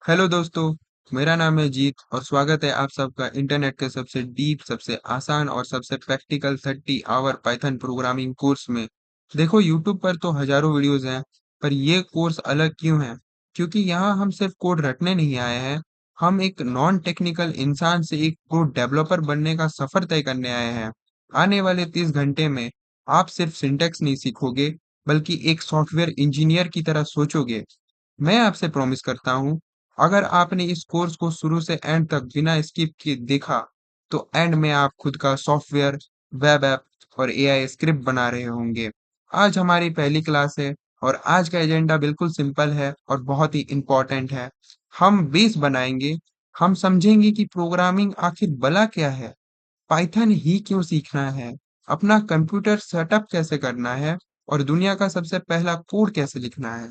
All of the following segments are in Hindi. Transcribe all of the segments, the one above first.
हेलो दोस्तों। मेरा नाम है जीत और स्वागत है आप सबका इंटरनेट के सबसे डीप, सबसे आसान और सबसे practical 30 hour Python programming course में। देखो, यूट्यूब पर तो हजारों वीडियोस हैं, पर ये कोर्स अलग क्यों है? क्योंकि यहाँ हम सिर्फ कोड रटने नहीं आए हैं। हम एक नॉन टेक्निकल इंसान से एक प्रो डेवलपर बनने का सफर तय करने आए हैं। आने वाले 30 घंटे में आप सिर्फ सिंटेक्स नहीं सीखोगे, बल्कि एक सॉफ्टवेयर इंजीनियर की तरह सोचोगे। मैं आपसे प्रॉमिस करता हूँ, अगर आपने इस कोर्स को शुरू से एंड तक बिना स्किप किए देखा, तो एंड में आप खुद का सॉफ्टवेयर, वेब ऐप और एआई स्क्रिप्ट बना रहे होंगे। आज हमारी पहली क्लास है और आज का एजेंडा बिल्कुल सिंपल है और बहुत ही इम्पोर्टेंट है। हम बेस बनाएंगे। हम समझेंगे कि प्रोग्रामिंग आखिर भला क्या है, पाइथन ही क्यों सीखना है, अपना कंप्यूटर सेटअप कैसे करना है और दुनिया का सबसे पहला कोड कैसे लिखना है।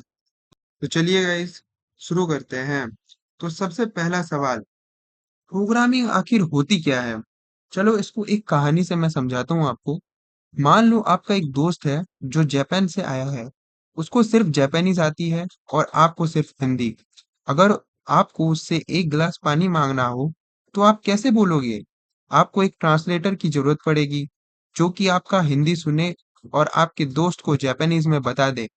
तो चलिए गाइस, शुरू करते हैं। तो सबसे पहला सवाल, प्रोग्रामिंग आखिर होती क्या है? चलो इसको एक कहानी से मैं समझाता हूँ आपको। मान लो आपका एक दोस्त है जो जापान से आया है। उसको सिर्फ जापानीज आती है और आपको सिर्फ हिंदी। अगर आपको उससे एक गिलास पानी मांगना हो, तो आप कैसे बोलोगे? आपको एक ट्रांसलेटर की जरूरत पड़ेगी, जो कि आपका हिंदी सुने और आपके दोस्त को जापानीज में बता दे।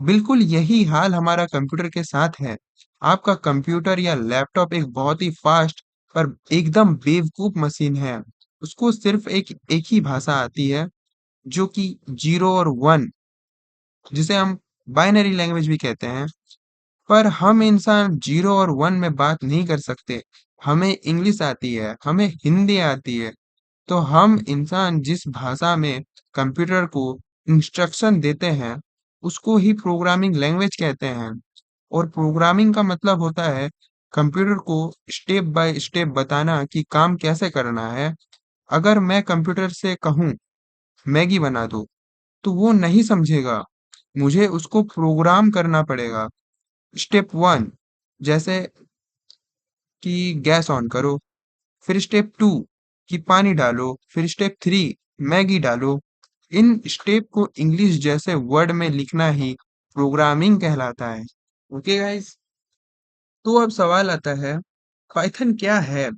बिल्कुल यही हाल हमारा कंप्यूटर के साथ है। आपका कंप्यूटर या लैपटॉप एक बहुत ही फास्ट पर एकदम बेवकूफ मशीन है। उसको सिर्फ एक एक ही भाषा आती है, जो कि 0 और 1, जिसे हम बाइनरी लैंग्वेज भी कहते हैं। पर हम इंसान 0 और 1 में बात नहीं कर सकते। हमें इंग्लिश आती है, हमें हिंदी आती है। तो हम इंसान जिस भाषा में कंप्यूटर को इंस्ट्रक्शन देते हैं, उसको ही प्रोग्रामिंग लैंग्वेज कहते हैं। और प्रोग्रामिंग का मतलब होता है कंप्यूटर को स्टेप बाय स्टेप बताना कि काम कैसे करना है। अगर मैं कंप्यूटर से कहूँ मैगी बना दो, तो वो नहीं समझेगा। मुझे उसको प्रोग्राम करना पड़ेगा। स्टेप 1, जैसे कि गैस ऑन करो। फिर स्टेप 2 कि पानी डालो। फिर स्टेप 3 मैगी डालो। इन स्टेप को इंग्लिश जैसे वर्ड में लिखना ही प्रोग्रामिंग कहलाता है। ओके गाइस, तो अब सवाल आता है, पाइथन क्या है?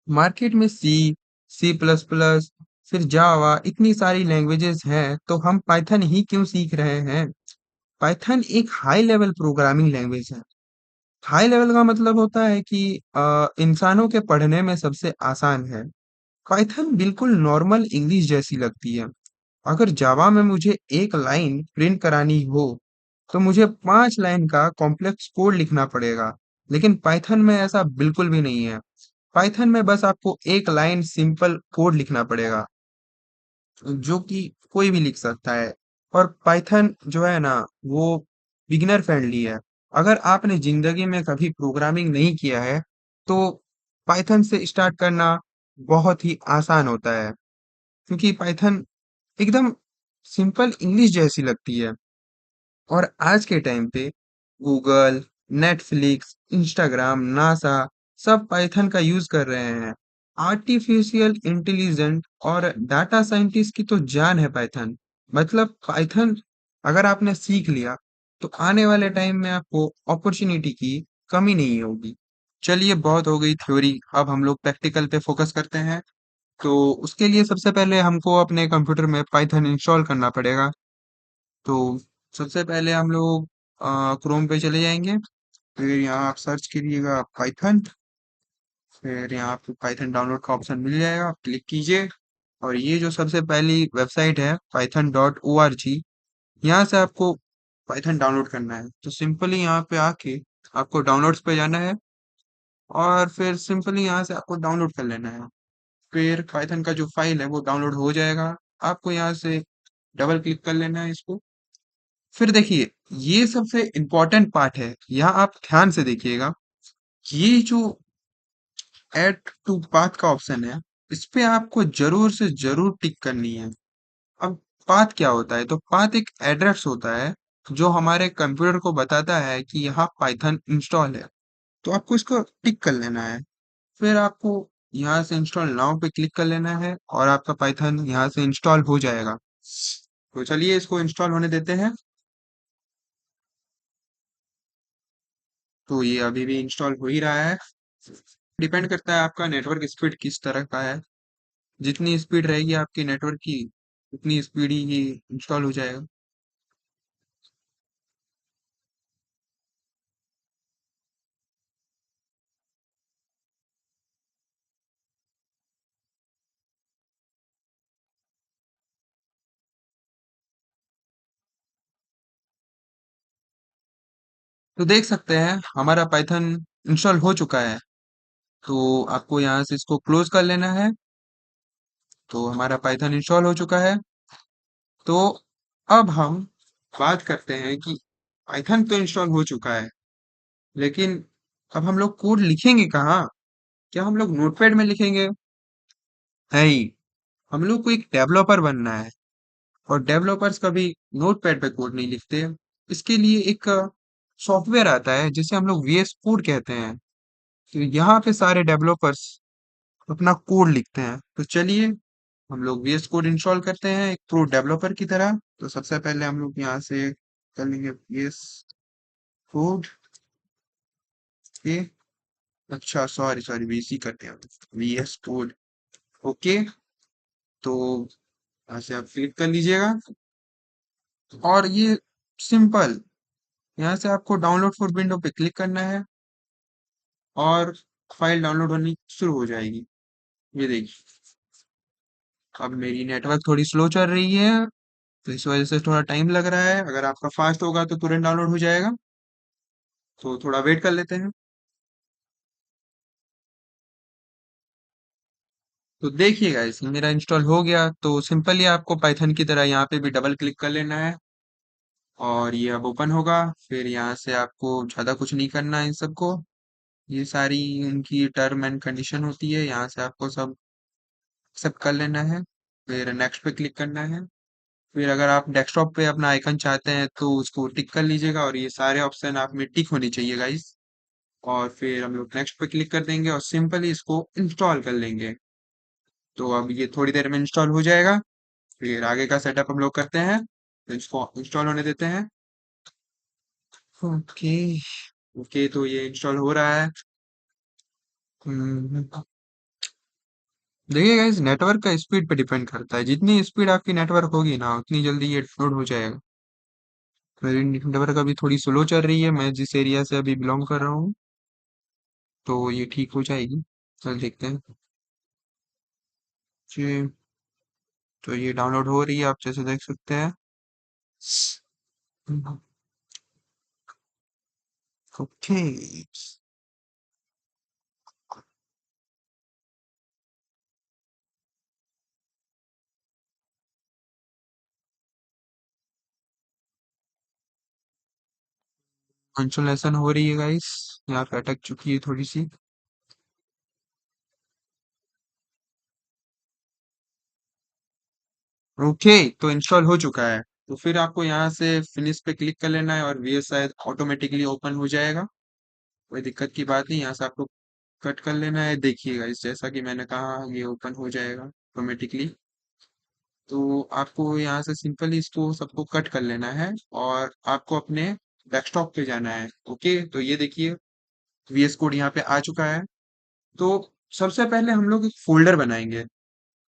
मार्केट में सी प्लस प्लस, फिर जावा, इतनी सारी लैंग्वेजेस हैं, तो हम पाइथन ही क्यों सीख रहे हैं? पाइथन एक हाई लेवल प्रोग्रामिंग लैंग्वेज है। हाई लेवल का मतलब होता है कि इंसानों के पढ़ने में सबसे आसान है। पाइथन बिल्कुल नॉर्मल इंग्लिश जैसी लगती है। अगर जावा में मुझे एक लाइन प्रिंट करानी हो, तो मुझे 5 लाइन का कॉम्प्लेक्स कोड लिखना पड़ेगा। लेकिन पाइथन में ऐसा बिल्कुल भी नहीं है। पाइथन में बस आपको एक लाइन सिंपल कोड लिखना पड़ेगा, जो कि कोई भी लिख सकता है। और पाइथन जो है ना, वो बिगिनर फ्रेंडली है। अगर आपने जिंदगी में कभी प्रोग्रामिंग नहीं किया है, तो पाइथन से स्टार्ट करना बहुत ही आसान होता है, क्योंकि पाइथन एकदम सिंपल इंग्लिश जैसी लगती है। और आज के टाइम पे गूगल, नेटफ्लिक्स, इंस्टाग्राम, नासा सब पाइथन का यूज कर रहे हैं। आर्टिफिशियल इंटेलिजेंट और डाटा साइंटिस्ट की तो जान है पाइथन। मतलब पाइथन अगर आपने सीख लिया, तो आने वाले टाइम में आपको अपॉर्चुनिटी की कमी नहीं होगी। चलिए, बहुत हो गई थ्योरी, अब हम लोग प्रैक्टिकल पे फोकस करते हैं। तो उसके लिए सबसे पहले हमको अपने कंप्यूटर में पाइथन इंस्टॉल करना पड़ेगा। तो सबसे पहले हम लोग क्रोम पे चले जाएंगे। फिर यहाँ आप सर्च करिएगा पाइथन। फिर यहाँ आपको पाइथन डाउनलोड का ऑप्शन मिल जाएगा, क्लिक कीजिए। और ये जो सबसे पहली वेबसाइट है python.org, यहाँ से आपको पाइथन डाउनलोड करना है। तो सिंपली यहाँ पे आके आपको डाउनलोड्स पे जाना है और फिर सिंपली यहाँ से आपको डाउनलोड कर लेना है। फिर पाइथन का जो फाइल है वो डाउनलोड हो जाएगा। आपको यहाँ से डबल क्लिक कर लेना है इसको। फिर देखिए, ये सबसे इम्पोर्टेंट पार्ट है, यहाँ आप ध्यान से देखिएगा। ये जो ऐड टू पाथ का ऑप्शन है, इस पे आपको जरूर से जरूर टिक करनी है। अब पाथ क्या होता है? तो पाथ एक एड्रेस होता है, जो हमारे कंप्यूटर को बताता है कि यहाँ पाइथन इंस्टॉल है। तो आपको इसको टिक कर लेना है। फिर आपको यहाँ से इंस्टॉल नाउ पे क्लिक कर लेना है और आपका पाइथन यहाँ से इंस्टॉल हो जाएगा। तो चलिए इसको इंस्टॉल होने देते हैं। तो ये अभी भी इंस्टॉल हो ही रहा है। डिपेंड करता है आपका नेटवर्क स्पीड किस तरह का है। जितनी स्पीड रहेगी आपकी नेटवर्क की, उतनी स्पीड ही इंस्टॉल हो जाएगा। तो देख सकते हैं हमारा पाइथन इंस्टॉल हो चुका है। तो आपको यहाँ से इसको क्लोज कर लेना है। तो हमारा पाइथन इंस्टॉल हो चुका है। तो अब हम बात करते हैं कि पाइथन तो इंस्टॉल हो चुका है, लेकिन अब हम लोग कोड लिखेंगे कहाँ? क्या हम लोग नोटपैड में लिखेंगे? नहीं, हम लोग को एक डेवलपर बनना है। और डेवलपर्स कभी नोटपैड पे कोड नहीं लिखते। इसके लिए एक सॉफ्टवेयर आता है जिसे हम लोग वीएस कोड कहते हैं। तो यहाँ पे सारे डेवलपर्स अपना कोड लिखते हैं। तो चलिए हम लोग वीएस कोड इंस्टॉल करते हैं एक प्रो डेवलपर की तरह। तो सबसे पहले हम लोग यहाँ से कर लेंगे वीएस कोड के। अच्छा, सॉरी सॉरी, वीसी करते हैं, वीएस कोड। ओके, तो यहाँ से आप क्लिक कर लीजिएगा। और ये सिंपल, यहाँ से आपको डाउनलोड फॉर विंडो पे क्लिक करना है और फाइल डाउनलोड होनी शुरू हो जाएगी। ये देखिए, अब मेरी नेटवर्क थोड़ी स्लो चल रही है, तो इस वजह से थोड़ा टाइम लग रहा है। अगर आपका फास्ट होगा तो तुरंत डाउनलोड हो जाएगा। तो थोड़ा वेट कर लेते हैं। तो देखिएगा, इसमें मेरा इंस्टॉल हो गया। तो सिंपली आपको पाइथन की तरह यहाँ पे भी डबल क्लिक कर लेना है और ये अब ओपन होगा। फिर यहाँ से आपको ज़्यादा कुछ नहीं करना है इन सबको। ये सारी उनकी टर्म एंड कंडीशन होती है, यहाँ से आपको सब एक्सेप्ट कर लेना है। फिर नेक्स्ट पे क्लिक करना है। फिर अगर आप डेस्कटॉप पे अपना आइकन चाहते हैं तो उसको टिक कर लीजिएगा, और ये सारे ऑप्शन आप में टिक होनी चाहिए गाइस। और फिर हम लोग नेक्स्ट पे क्लिक कर देंगे और सिंपली इसको इंस्टॉल कर लेंगे। तो अब ये थोड़ी देर में इंस्टॉल हो जाएगा। फिर आगे का सेटअप हम लोग करते हैं। तो इसको इंस्टॉल होने देते हैं। ओके। ओके, तो ये इंस्टॉल हो रहा है। हम्म, देखिए गाइस, नेटवर्क का स्पीड पे डिपेंड करता है। जितनी स्पीड आपकी नेटवर्क होगी ना, उतनी जल्दी ये डाउनलोड हो जाएगा। मेरी नेटवर्क अभी थोड़ी स्लो चल रही है, मैं जिस एरिया से अभी बिलोंग कर रहा हूँ। तो ये ठीक हो जाएगी। चल देखते हैं। जी, तो ये डाउनलोड हो रही है, आप जैसे देख सकते हैं। ओके, इंस्टॉलेशन हो रही है गाइस। यहाँ पे अटक चुकी है थोड़ी सी। ओके, तो इंस्टॉल हो चुका है। तो फिर आपको यहाँ से फिनिश पे क्लिक कर लेना है और वीएस शायद ऑटोमेटिकली ओपन हो जाएगा। कोई दिक्कत की बात नहीं, यहाँ से आपको कट कर लेना है। देखिएगा, इस जैसा कि मैंने कहा, ये ओपन हो जाएगा ऑटोमेटिकली। तो आपको यहाँ से सिंपली इसको सबको कट कर लेना है और आपको अपने डेस्कटॉप पे जाना है। ओके, तो ये देखिए, वीएस कोड यहाँ पे आ चुका है। तो सबसे पहले हम लोग एक फोल्डर बनाएंगे।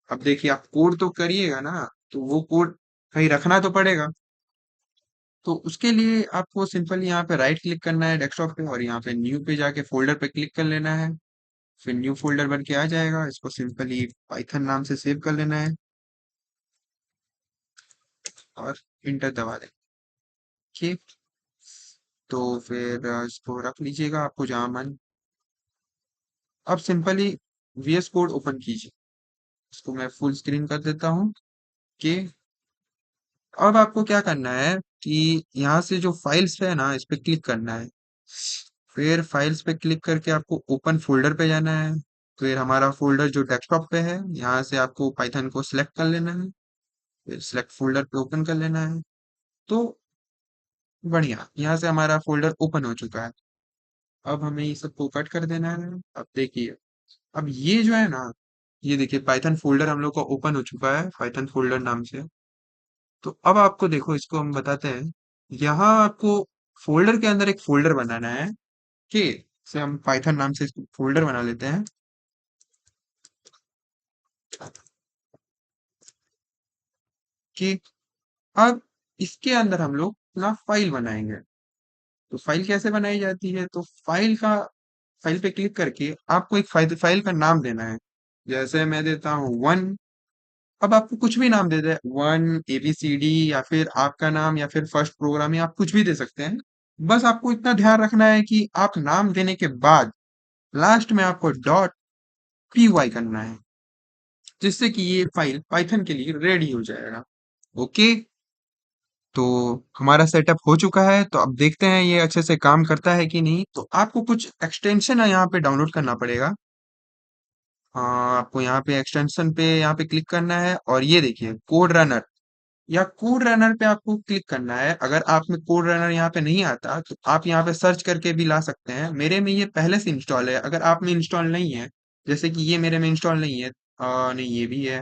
अब देखिए, आप कोड तो करिएगा ना, तो वो कोड कहीं रखना तो पड़ेगा। तो उसके लिए आपको सिंपली यहाँ पे राइट क्लिक करना है डेस्कटॉप पे और यहाँ पे न्यू पे जाके फोल्डर पे क्लिक कर लेना है। फिर न्यू फोल्डर बन के आ जाएगा, इसको सिंपली पाइथन नाम से सेव कर लेना है और इंटर दबा दें। ठीक, तो फिर इसको रख लीजिएगा आपको जहाँ मन। अब सिंपली वीएस कोड ओपन कीजिए। इसको मैं फुल स्क्रीन कर देता हूँ कि अब आपको क्या करना है कि यहाँ से जो फाइल्स है ना, इस पे क्लिक करना है। फिर फाइल्स पे क्लिक करके आपको ओपन फोल्डर पे जाना है। फिर हमारा फोल्डर जो डेस्कटॉप पे है, यहाँ से आपको पाइथन को सिलेक्ट कर लेना है। फिर सिलेक्ट फोल्डर पे ओपन कर लेना है। तो बढ़िया, यहाँ से हमारा फोल्डर ओपन हो चुका है। अब हमें ये सबको कट कर देना है। अब देखिए, अब ये जो है ना, ये देखिए पाइथन फोल्डर हम लोग का ओपन हो चुका है, पाइथन फोल्डर नाम से। तो अब आपको देखो, इसको हम बताते हैं। यहाँ आपको फोल्डर के अंदर एक फोल्डर बनाना है के से हम पाइथन नाम से इसको फोल्डर बना लेते हैं कि अब इसके अंदर हम लोग अपना फाइल बनाएंगे। तो फाइल कैसे बनाई जाती है? तो फाइल पे क्लिक करके आपको एक फाइल का नाम देना है। जैसे मैं देता हूँ वन। अब आपको कुछ भी नाम दे दे, वन ABCD, या फिर आपका नाम, या फिर फर्स्ट प्रोग्राम, या आप कुछ भी दे सकते हैं। बस आपको इतना ध्यान रखना है कि आप नाम देने के बाद लास्ट में आपको .py करना है, जिससे कि ये फाइल पाइथन के लिए रेडी हो जाएगा। ओके। तो हमारा सेटअप हो चुका है, तो अब देखते हैं ये अच्छे से काम करता है कि नहीं। तो आपको कुछ एक्सटेंशन है यहाँ पे डाउनलोड करना पड़ेगा। आपको यहाँ पे एक्सटेंशन पे यहाँ पे क्लिक करना है, और ये देखिए कोड रनर, या कोड रनर पे आपको क्लिक करना है। अगर आप में कोड रनर यहाँ पे नहीं आता तो आप यहाँ पे सर्च करके भी ला सकते हैं। मेरे में ये पहले से इंस्टॉल है। अगर आप में इंस्टॉल नहीं है, जैसे कि ये मेरे में इंस्टॉल नहीं है, नहीं ये भी है,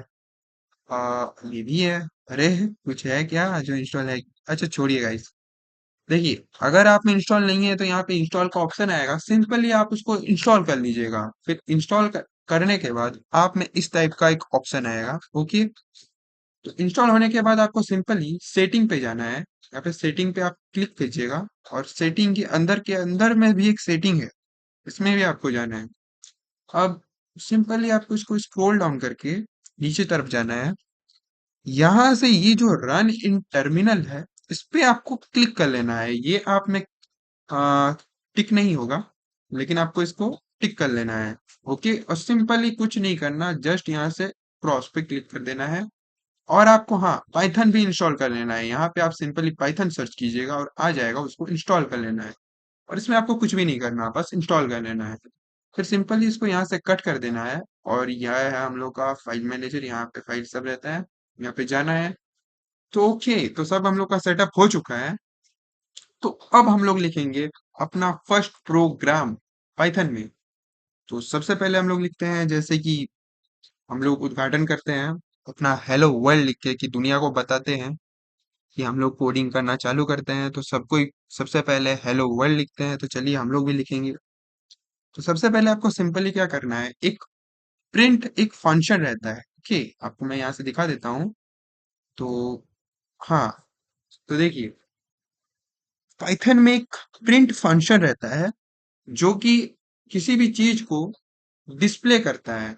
ये भी है। अरे कुछ है क्या जो इंस्टॉल है? अच्छा छोड़िए गाइस। देखिए, अगर आप में इंस्टॉल नहीं है तो यहाँ पे इंस्टॉल का ऑप्शन आएगा, सिंपली आप उसको इंस्टॉल कर लीजिएगा। फिर करने के बाद आप में इस टाइप का एक ऑप्शन आएगा। ओके। तो इंस्टॉल होने के बाद आपको सिंपली सेटिंग पे जाना है। यहाँ पे सेटिंग पे आप क्लिक कीजिएगा, और सेटिंग के अंदर में भी एक सेटिंग है, इसमें भी आपको जाना है। अब सिंपली आपको इसको स्क्रॉल डाउन करके नीचे तरफ जाना है। यहाँ से ये जो रन इन टर्मिनल है, इस पे आपको क्लिक कर लेना है। ये आप में टिक नहीं होगा, लेकिन आपको इसको टिक कर लेना है। ओके। और सिंपली कुछ नहीं करना, जस्ट यहाँ से क्रॉस पे क्लिक कर देना है। और आपको हाँ पाइथन भी इंस्टॉल कर लेना है। यहाँ पे आप सिंपली पाइथन सर्च कीजिएगा और आ जाएगा, उसको इंस्टॉल कर लेना है। और इसमें आपको कुछ भी नहीं करना, बस इंस्टॉल कर लेना है। फिर सिंपली इसको यहाँ से कट कर देना है। और यह है हम लोग का फाइल मैनेजर, यहाँ पे फाइल सब रहता है, यहाँ पे जाना है। तो ओके, तो सब हम लोग का सेटअप हो चुका है। तो अब हम लोग लिखेंगे अपना फर्स्ट प्रोग्राम पाइथन में। तो सबसे पहले हम लोग लिखते हैं, जैसे कि हम लोग उद्घाटन करते हैं अपना हेलो वर्ल्ड लिख के, कि दुनिया को बताते हैं कि हम लोग कोडिंग करना चालू करते हैं। तो सबको सबसे पहले हेलो वर्ल्ड लिखते हैं। तो चलिए हम लोग भी लिखेंगे। तो सबसे पहले आपको सिंपली क्या करना है, एक फंक्शन रहता है। ओके, आपको मैं यहाँ से दिखा देता हूँ। तो हाँ, तो देखिए पाइथन में एक प्रिंट फंक्शन रहता है, जो कि किसी भी चीज को डिस्प्ले करता है।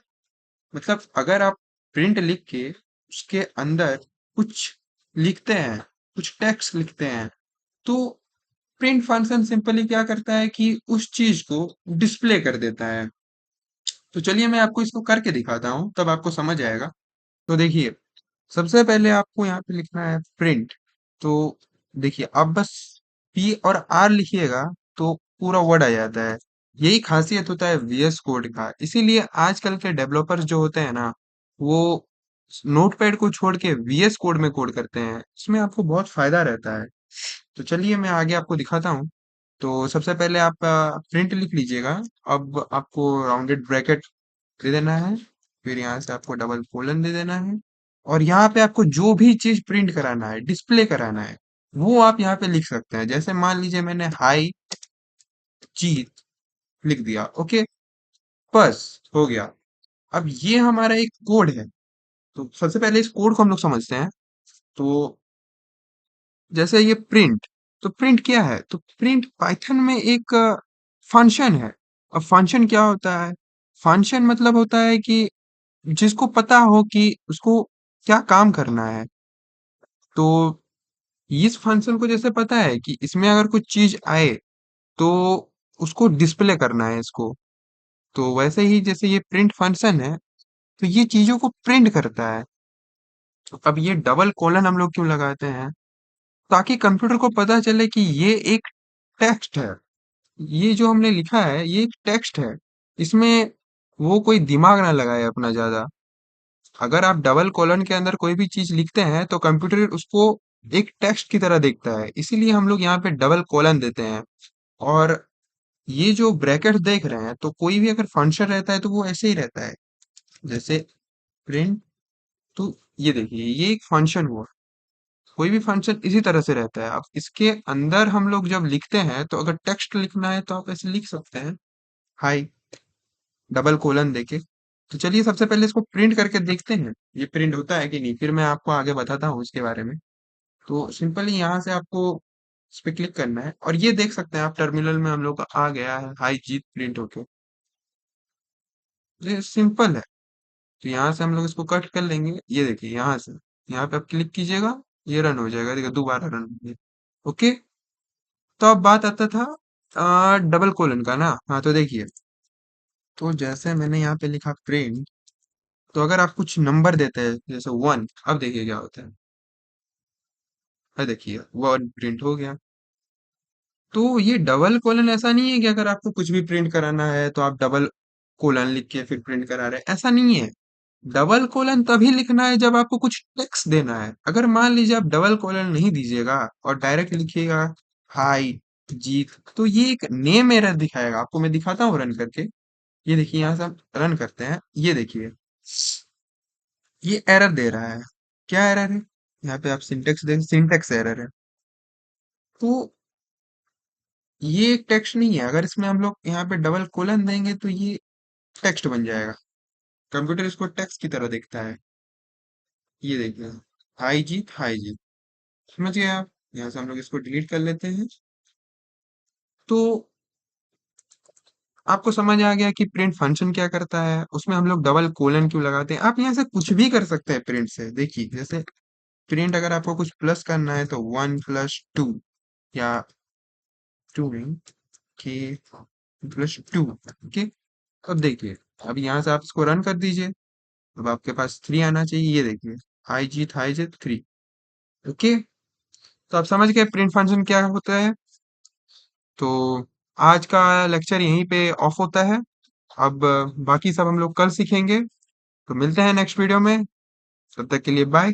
मतलब अगर आप प्रिंट लिख के उसके अंदर कुछ लिखते हैं, कुछ टेक्स्ट लिखते हैं, तो प्रिंट फंक्शन सिंपली क्या करता है कि उस चीज को डिस्प्ले कर देता है। तो चलिए मैं आपको इसको करके दिखाता हूँ, तब आपको समझ आएगा। तो देखिए, सबसे पहले आपको यहाँ पे लिखना है प्रिंट। तो देखिए, आप बस P और R लिखिएगा तो पूरा वर्ड आ जाता है। यही खासियत होता है VS कोड का। इसीलिए आजकल के डेवलपर्स जो होते हैं ना, वो नोटपैड को छोड़ के VS कोड में कोड करते हैं। इसमें आपको बहुत फायदा रहता है। तो चलिए मैं आगे आपको दिखाता हूँ। तो सबसे पहले आप प्रिंट लिख लीजिएगा। अब आपको राउंडेड ब्रैकेट दे देना है। फिर यहाँ से आपको डबल कोलन दे देना है। और यहाँ पे आपको जो भी चीज प्रिंट कराना है, डिस्प्ले कराना है, वो आप यहाँ पे लिख सकते हैं। जैसे मान लीजिए मैंने हाई जीत लिख दिया। ओके, बस हो गया। अब ये हमारा एक कोड है। तो सबसे पहले इस कोड को हम लोग समझते हैं। तो जैसे ये प्रिंट, तो प्रिंट क्या है? तो प्रिंट पाइथन में एक फंक्शन है। अब फंक्शन क्या होता है? फंक्शन मतलब होता है कि जिसको पता हो कि उसको क्या काम करना है। तो इस फंक्शन को जैसे पता है कि इसमें अगर कुछ चीज आए तो उसको डिस्प्ले करना है इसको। तो वैसे ही जैसे ये प्रिंट फंक्शन है, तो ये चीजों को प्रिंट करता है। अब ये डबल कोलन हम लोग क्यों लगाते हैं? ताकि कंप्यूटर को पता चले कि ये एक टेक्स्ट है। ये जो हमने लिखा है ये एक टेक्स्ट है। इसमें वो कोई दिमाग ना लगाए अपना ज्यादा। अगर आप डबल कोलन के अंदर कोई भी चीज लिखते हैं तो कंप्यूटर उसको एक टेक्स्ट की तरह देखता है, इसीलिए हम लोग यहाँ पे डबल कोलन देते हैं। और ये जो ब्रैकेट देख रहे हैं, तो कोई भी अगर फंक्शन रहता है तो वो ऐसे ही रहता है। जैसे प्रिंट, तो ये देखिए ये एक फंक्शन हुआ। कोई भी फंक्शन इसी तरह से रहता है। अब इसके अंदर हम लोग जब लिखते हैं तो अगर टेक्स्ट लिखना है तो आप ऐसे लिख सकते हैं, हाई डबल कोलन देके। तो चलिए सबसे पहले इसको प्रिंट करके देखते हैं ये प्रिंट होता है कि नहीं, फिर मैं आपको आगे बताता हूँ इसके बारे में। तो सिंपली यहाँ से आपको इस पे क्लिक करना है और ये देख सकते हैं आप टर्मिनल में हम लोग का आ गया है हाई जीत प्रिंट होके। ये सिंपल है। तो यहाँ से हम लोग इसको कट कर लेंगे, ये देखिए यहाँ से, यहाँ पे आप क्लिक कीजिएगा, ये रन हो जाएगा, देखिए दोबारा रन हो गया। ओके। तो अब बात आता था डबल कोलन का ना। हाँ तो देखिए, तो जैसे मैंने यहाँ पे लिखा प्रिंट, तो अगर आप कुछ नंबर देते हैं जैसे 1, अब देखिए क्या होता है। देखिए 1 प्रिंट हो गया। तो ये डबल कोलन ऐसा नहीं है कि अगर आपको कुछ भी प्रिंट कराना है तो आप डबल कोलन लिख के फिर प्रिंट करा रहे हैं, ऐसा नहीं है। डबल कोलन तभी लिखना है जब आपको कुछ टेक्स्ट देना है। अगर मान लीजिए आप डबल कोलन नहीं दीजिएगा और डायरेक्ट लिखिएगा हाय जीत, तो ये एक नेम एरर दिखाएगा आपको। मैं दिखाता हूँ रन करके। ये देखिए यहाँ से हम रन करते हैं, ये देखिए ये एरर दे रहा है। क्या एरर है? यहाँ पे आप सिंटेक्स देख, सिंटेक्स एरर है। तो ये एक टेक्स्ट नहीं है। अगर इसमें हम लोग यहाँ पे डबल कोलन देंगे तो ये टेक्स्ट बन जाएगा। कंप्यूटर इसको टेक्स्ट की तरह देखता है। ये देखिए हाई जीत, समझ गए आप? यहाँ से हम लोग इसको डिलीट कर लेते हैं। तो आपको समझ आ गया कि प्रिंट फंक्शन क्या करता है, उसमें हम लोग डबल कोलन क्यों लगाते हैं। आप यहाँ से कुछ भी कर सकते हैं प्रिंट से। देखिए जैसे प्रिंट अगर आपको कुछ प्लस करना है तो 1+2, या 2 नहीं, k+2। ओके। अब देखिए, अब यहाँ से आप इसको रन कर दीजिए। अब आपके पास 3 आना चाहिए, ये देखिए हाई जीत 3। ओके। तो आप समझ गए प्रिंट फंक्शन क्या होता है। तो आज का लेक्चर यहीं पे ऑफ होता है। अब बाकी सब हम लोग कल सीखेंगे। तो मिलते हैं नेक्स्ट वीडियो में। तब तक के लिए बाय।